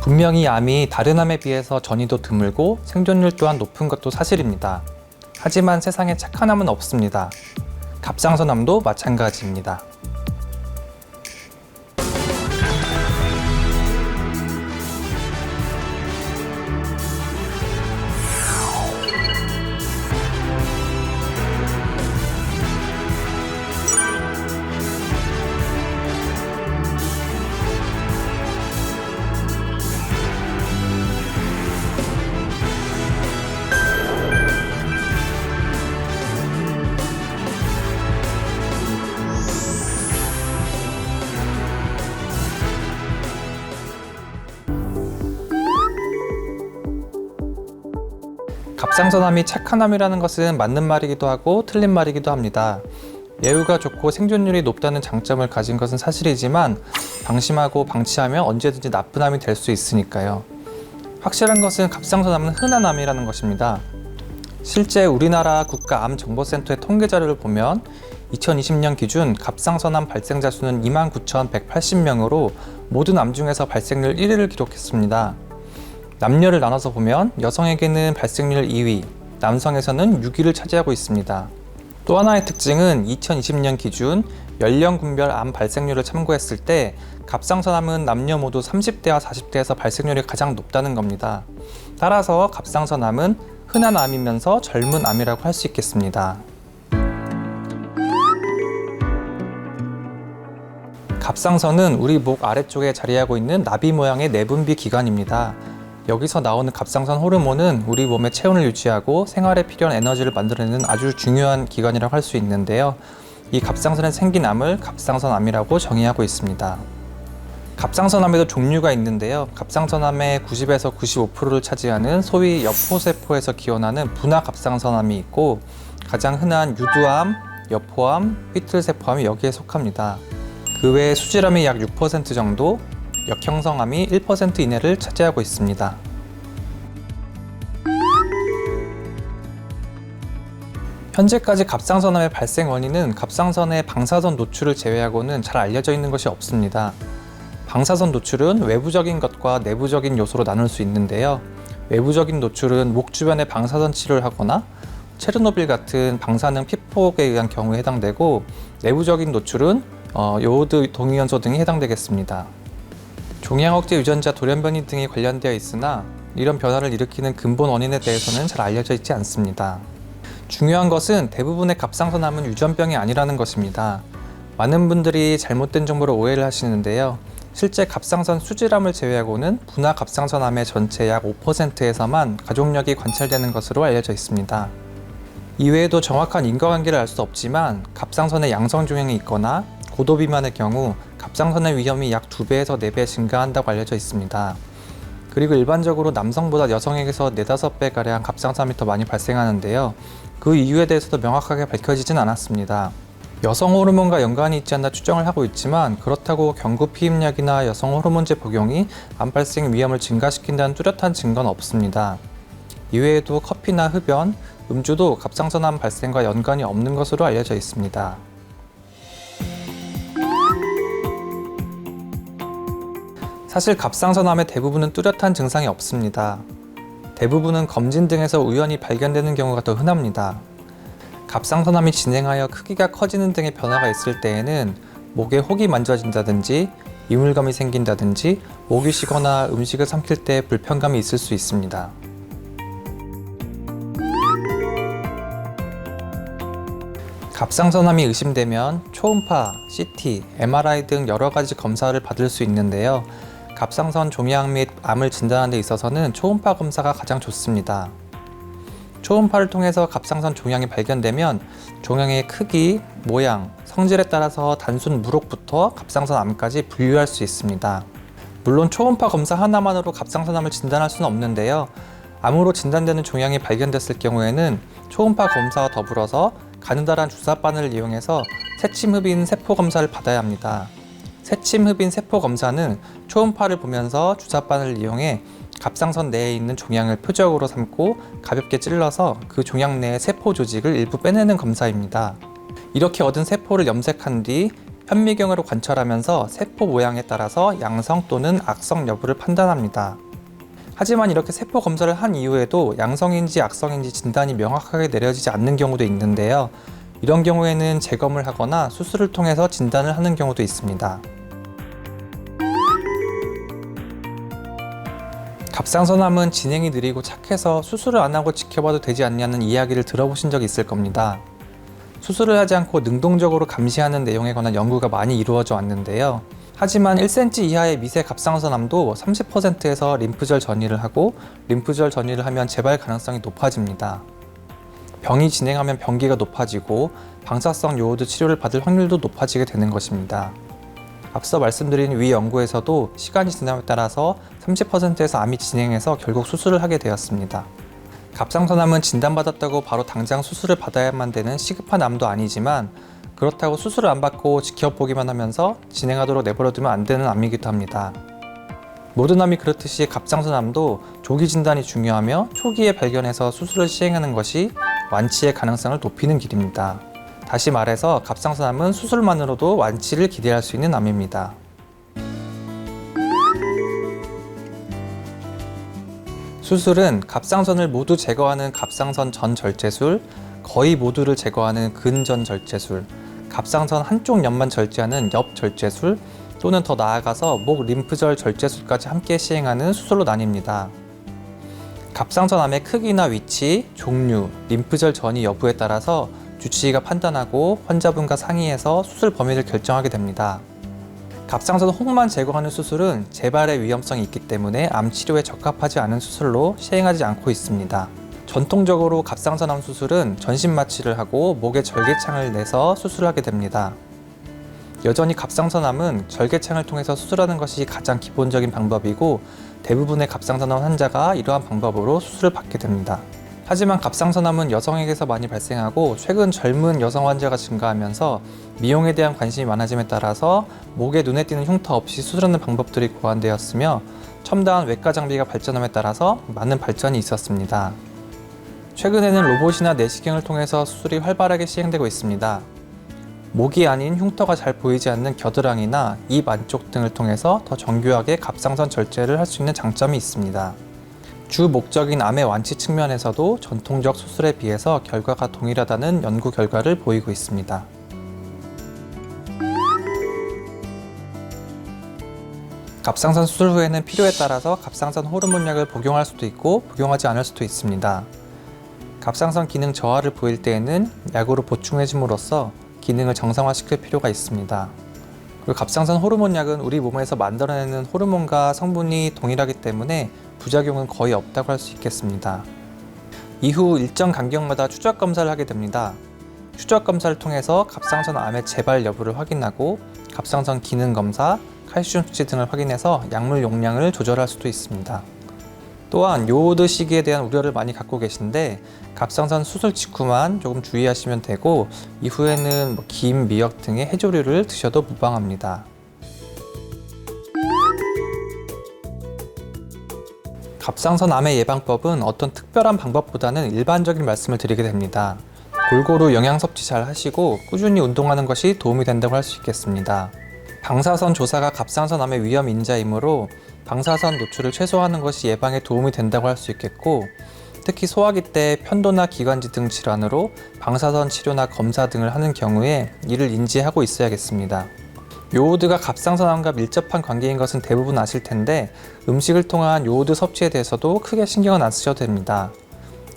분명히 암이 다른 암에 비해서 전이도 드물고 생존율 또한 높은 것도 사실입니다. 하지만 세상에 착한 암은 없습니다. 갑상선암도 마찬가지입니다. 갑상선암이 착한 암이라는 것은 맞는 말이기도 하고 틀린 말이기도 합니다. 예후가 좋고 생존율이 높다는 장점을 가진 것은 사실이지만 방심하고 방치하면 언제든지 나쁜 암이 될 수 있으니까요. 확실한 것은 갑상선암은 흔한 암이라는 것입니다. 실제 우리나라 국가암정보센터의 통계 자료를 보면 2020년 기준 갑상선암 발생자 수는 29,180명으로 모든 암 중에서 발생률 1위를 기록했습니다. 남녀를 나눠서 보면 여성에게는 발생률 2위, 남성에서는 6위를 차지하고 있습니다. 또 하나의 특징은 2020년 기준 연령군별 암 발생률을 참고했을 때 갑상선암은 남녀 모두 30대와 40대에서 발생률이 가장 높다는 겁니다. 따라서 갑상선암은 흔한 암이면서 젊은 암이라고 할 수 있겠습니다. 갑상선은 우리 목 아래쪽에 자리하고 있는 나비 모양의 내분비 기관입니다. 여기서 나오는 갑상선 호르몬은 우리 몸의 체온을 유지하고 생활에 필요한 에너지를 만들어내는 아주 중요한 기관이라고 할 수 있는데요. 이 갑상선에 생긴 암을 갑상선암이라고 정의하고 있습니다. 갑상선암에도 종류가 있는데요. 갑상선암의 90에서 95%를 차지하는 소위 여포세포에서 기원하는 분화갑상선암이 있고 가장 흔한 유두암, 여포암, 휘틀세포암이 여기에 속합니다. 그 외에 수질암이 약 6% 정도, 역형성암이 1% 이내를 차지하고 있습니다. 현재까지 갑상선암의 발생 원인은 갑상선의 방사선 노출을 제외하고는 잘 알려져 있는 것이 없습니다. 방사선 노출은 외부적인 것과 내부적인 요소로 나눌 수 있는데요. 외부적인 노출은 목 주변에 방사선 치료를 하거나 체르노빌 같은 방사능 피폭에 의한 경우에 해당되고, 내부적인 노출은 요오드 동위원소 등이 해당되겠습니다. 종양 억제 유전자 돌연변이 등이 관련되어 있으나 이런 변화를 일으키는 근본 원인에 대해서는 잘 알려져 있지 않습니다. 중요한 것은 대부분의 갑상선암은 유전병이 아니라는 것입니다. 많은 분들이 잘못된 정보를 오해를 하시는데요. 실제 갑상선 수질암을 제외하고는 분화갑상선암의 전체 약 5%에서만 가족력이 관찰되는 것으로 알려져 있습니다. 이외에도 정확한 인과관계를 알 수 없지만 갑상선에 양성 종양이 있거나 고도 비만의 경우 갑상선의 위험이 약 2배에서 4배 증가한다고 알려져 있습니다. 그리고 일반적으로 남성보다 여성에게서 4~5배가량 갑상선암이 더 많이 발생하는데요. 그 이유에 대해서도 명확하게 밝혀지진 않았습니다. 여성 호르몬과 연관이 있지 않나 추정을 하고 있지만, 그렇다고 경구 피임약이나 여성 호르몬제 복용이 암 발생 위험을 증가시킨다는 뚜렷한 증거는 없습니다. 이외에도 커피나 흡연, 음주도 갑상선암 발생과 연관이 없는 것으로 알려져 있습니다. 사실 갑상선암의 대부분은 뚜렷한 증상이 없습니다. 대부분은 검진 등에서 우연히 발견되는 경우가 더 흔합니다. 갑상선암이 진행하여 크기가 커지는 등의 변화가 있을 때에는 목에 혹이 만져진다든지 이물감이 생긴다든지 목이 쉬거나 음식을 삼킬 때 불편감이 있을 수 있습니다. 갑상선암이 의심되면 초음파, CT, MRI 등 여러 가지 검사를 받을 수 있는데요. 갑상선 종양 및 암을 진단하는 데 있어서는 초음파 검사가 가장 좋습니다. 초음파를 통해서 갑상선 종양이 발견되면 종양의 크기, 모양, 성질에 따라서 단순 물혹부터 갑상선 암까지 분류할 수 있습니다. 물론 초음파 검사 하나만으로 갑상선암을 진단할 수는 없는데요. 암으로 진단되는 종양이 발견됐을 경우에는 초음파 검사와 더불어서 가느다란 주사바늘을 이용해서 새침흡인 세포 검사를 받아야 합니다. 새침흡인 세포 검사는 초음파를 보면서 주사바늘을 이용해 갑상선 내에 있는 종양을 표적으로 삼고 가볍게 찔러서 그 종양 내의 세포 조직을 일부 빼내는 검사입니다. 이렇게 얻은 세포를 염색한 뒤 현미경으로 관찰하면서 세포 모양에 따라서 양성 또는 악성 여부를 판단합니다. 하지만 이렇게 세포 검사를 한 이후에도 양성인지 악성인지 진단이 명확하게 내려지지 않는 경우도 있는데요. 이런 경우에는 재검을 하거나 수술을 통해서 진단을 하는 경우도 있습니다. 갑상선암은 진행이 느리고 착해서 수술을 안 하고 지켜봐도 되지 않냐는 이야기를 들어보신 적이 있을 겁니다. 수술을 하지 않고 능동적으로 감시하는 내용에 관한 연구가 많이 이루어져 왔는데요. 하지만 1cm 이하의 미세 갑상선암도 30%에서 림프절 전이를 하고 림프절 전이를 하면 재발 가능성이 높아집니다. 병이 진행하면 병기가 높아지고 방사성 요오드 치료를 받을 확률도 높아지게 되는 것입니다. 앞서 말씀드린 위 연구에서도 시간이 지남에 따라서 30%에서 암이 진행해서 결국 수술을 하게 되었습니다. 갑상선암은 진단받았다고 바로 당장 수술을 받아야만 되는 시급한 암도 아니지만 그렇다고 수술을 안 받고 지켜보기만 하면서 진행하도록 내버려두면 안 되는 암이기도 합니다. 모든 암이 그렇듯이 갑상선암도 조기 진단이 중요하며 초기에 발견해서 수술을 시행하는 것이 완치의 가능성을 높이는 길입니다. 다시 말해서 갑상선암은 수술만으로도 완치를 기대할 수 있는 암입니다. 수술은 갑상선을 모두 제거하는 갑상선 전절제술, 거의 모두를 제거하는 근전절제술, 갑상선 한쪽 옆만 절제하는 옆절제술, 또는 더 나아가서 목 림프절 절제술까지 함께 시행하는 수술로 나뉩니다. 갑상선암의 크기나 위치, 종류, 림프절 전이 여부에 따라서 주치의가 판단하고 환자분과 상의해서 수술 범위를 결정하게 됩니다. 갑상선 혹만 제거하는 수술은 재발의 위험성이 있기 때문에 암 치료에 적합하지 않은 수술로 시행하지 않고 있습니다. 전통적으로 갑상선암 수술은 전신 마취를 하고 목에 절개창을 내서 수술을 하게 됩니다. 여전히 갑상선암은 절개창을 통해서 수술하는 것이 가장 기본적인 방법이고 대부분의 갑상선암 환자가 이러한 방법으로 수술을 받게 됩니다. 하지만 갑상선암은 여성에게서 많이 발생하고 최근 젊은 여성 환자가 증가하면서 미용에 대한 관심이 많아짐에 따라서 목에 눈에 띄는 흉터 없이 수술하는 방법들이 고안되었으며 첨다한 외과 장비가 발전함에 따라서 많은 발전이 있었습니다. 최근에는 로봇이나 내시경을 통해서 수술이 활발하게 시행되고 있습니다. 목이 아닌 흉터가 잘 보이지 않는 겨드랑이나 입 안쪽 등을 통해서 더 정교하게 갑상선 절제를 할 수 있는 장점이 있습니다. 주 목적인 암의 완치 측면에서도 전통적 수술에 비해서 결과가 동일하다는 연구 결과를 보이고 있습니다. 갑상선 수술 후에는 필요에 따라서 갑상선 호르몬약을 복용할 수도 있고 복용하지 않을 수도 있습니다. 갑상선 기능 저하를 보일 때에는 약으로 보충해줌으로써 기능을 정상화시킬 필요가 있습니다. 그리고 갑상선 호르몬약은 우리 몸에서 만들어내는 호르몬과 성분이 동일하기 때문에 부작용은 거의 없다고 할 수 있겠습니다. 이후 일정 간격마다 추적 검사를 하게 됩니다. 추적 검사를 통해서 갑상선 암의 재발 여부를 확인하고 갑상선 기능 검사, 칼슘 수치 등을 확인해서 약물 용량을 조절할 수도 있습니다. 또한 요오드 시기에 대한 우려를 많이 갖고 계신데 갑상선 수술 직후만 조금 주의하시면 되고 이후에는 김, 미역 등의 해조류를 드셔도 무방합니다. 갑상선 암의 예방법은 어떤 특별한 방법보다는 일반적인 말씀을 드리게 됩니다. 골고루 영양 섭취 잘 하시고 꾸준히 운동하는 것이 도움이 된다고 할 수 있겠습니다. 방사선 조사가 갑상선 암의 위험 인자이므로 방사선 노출을 최소화하는 것이 예방에 도움이 된다고 할 수 있겠고 특히 소화기 때 편도나 기관지 등 질환으로 방사선 치료나 검사 등을 하는 경우에 이를 인지하고 있어야겠습니다. 요오드가 갑상선암과 밀접한 관계인 것은 대부분 아실 텐데 음식을 통한 요오드 섭취에 대해서도 크게 신경은 안 쓰셔도 됩니다.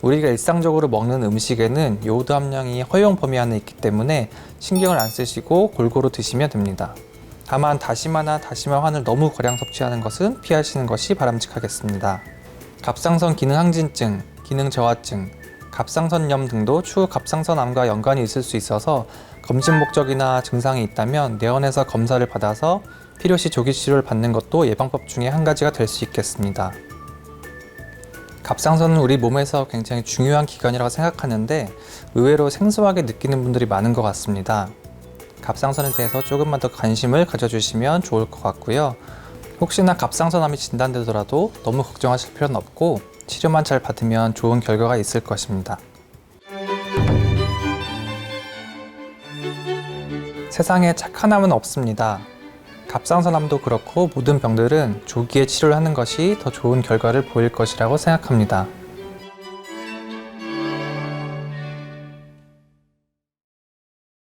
우리가 일상적으로 먹는 음식에는 요오드 함량이 허용 범위 안에 있기 때문에 신경을 안 쓰시고 골고루 드시면 됩니다. 다만 다시마나 다시마환을 너무 거량 섭취하는 것은 피하시는 것이 바람직하겠습니다. 갑상선 기능 항진증, 기능 저하증, 갑상선염 등도 추후 갑상선암과 연관이 있을 수 있어서 검진 목적이나 증상이 있다면 내원해서 검사를 받아서 필요시 조기 치료를 받는 것도 예방법 중에 한 가지가 될 수 있겠습니다. 갑상선은 우리 몸에서 굉장히 중요한 기관이라고 생각하는데 의외로 생소하게 느끼는 분들이 많은 것 같습니다. 갑상선에 대해서 조금만 더 관심을 가져주시면 좋을 것 같고요. 혹시나 갑상선암이 진단되더라도 너무 걱정하실 필요는 없고 치료만 잘 받으면 좋은 결과가 있을 것입니다. 세상에 착한 암은 없습니다. 갑상선암도 그렇고 모든 병들은 조기에 치료를 하는 것이 더 좋은 결과를 보일 것이라고 생각합니다.